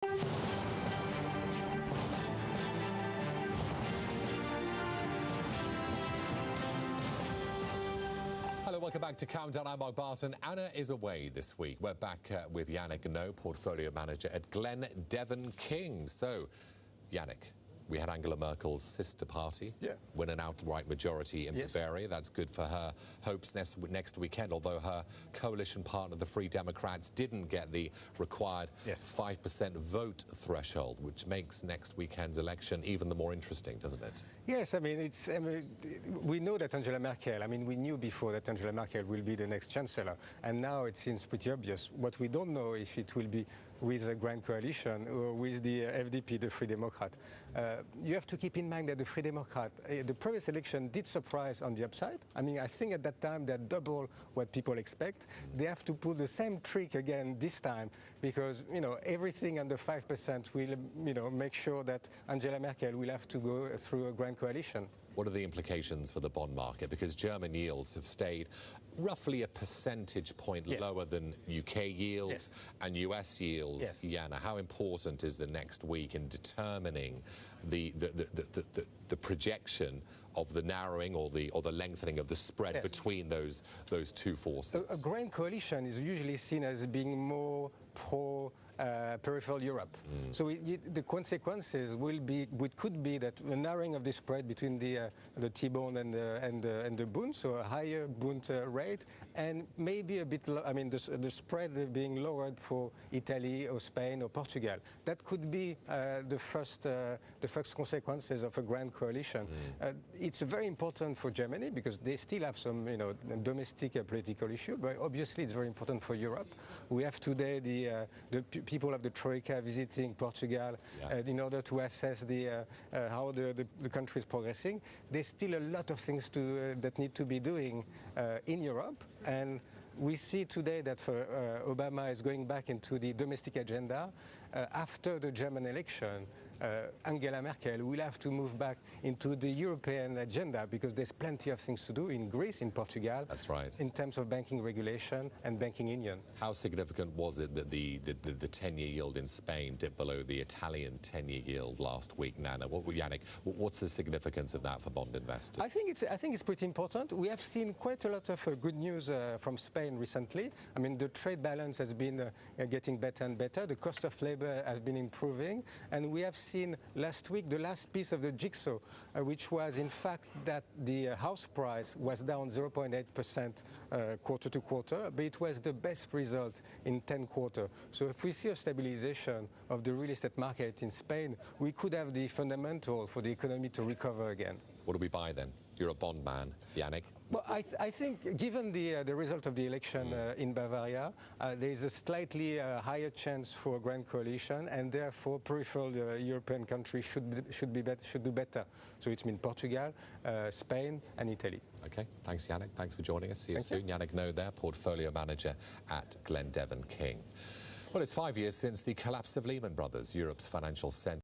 Hello, welcome back to Countdown. I'm Barton. Anna is away this week. We're back with Yannick Naud, portfolio manager at Devon King. So, Yannick, we had Angela Merkel's sister party win an outright majority in Bavaria. That's good for her hopes next weekend, although her coalition partner, the Free Democrats, didn't get the required 5% vote threshold, which makes next weekend's election even the more interesting, doesn't it? Yes, we know that Angela Merkel, we knew before that Angela Merkel will be the next chancellor, and now it seems pretty obvious. What we don't know if it will be with a grand coalition or with the FDP, the Free Democrat. You have to keep in mind that the Free Democrat, the previous election did surprise on the upside. I think at that time they're double what people expect. They have to pull the same trick again this time because, everything under 5% will, make sure that Angela Merkel will have to go through a grand coalition. What are the implications for the bond market? Because German yields have stayed roughly a percentage point lower than UK yields and US yields. Yana, how important is the next week in determining the projection of the narrowing or the lengthening of the spread between those two forces? A grand coalition is usually seen as being more pro peripheral Europe. So the consequences could be that the narrowing of the spread between the T-bond and the Bund, so a higher Bund rate, and maybe a bit, the spread being lowered for Italy or Spain or Portugal. That could be the first consequences of a grand coalition. It's very important for Germany because they still have some, domestic political issue, but obviously it's very important for Europe. We have today the people of the Troika visiting Portugal in order to assess how the country is progressing. There's still a lot of things that need to be doing in Europe, and we see today that Obama is going back into the domestic agenda. After the German election, Angela Merkel will have to move back into the European agenda because there's plenty of things to do in Greece, in Portugal. That's right. In terms of banking regulation and banking union. How significant was it that the 10-year yield in Spain dipped below the Italian 10-year yield last week, Nana? Yannick, what's the significance of that for bond investors? I think it's pretty important. We have seen quite a lot of good news from Spain recently. The trade balance has been getting better and better. The cost of labor has been improving, and we have seen last week the last piece of the jigsaw, which was in fact that the house price was down 0.8% quarter to quarter, but it was the best result in 10 quarters. So if we see a stabilization of the real estate market in Spain, we could have the fundamental for the economy to recover again. What do we buy then? You're a bond man, Yannick. Well, I think given the result of the election in Bavaria, there is a slightly higher chance for a grand coalition, and therefore peripheral European countries should do better. So it means Portugal, Spain, and Italy. Okay, thanks, Yannick. Thanks for joining us. See you soon. Yannick Naud there, portfolio manager at Devon King. Well, it's 5 years since the collapse of Lehman Brothers, Europe's financial centre.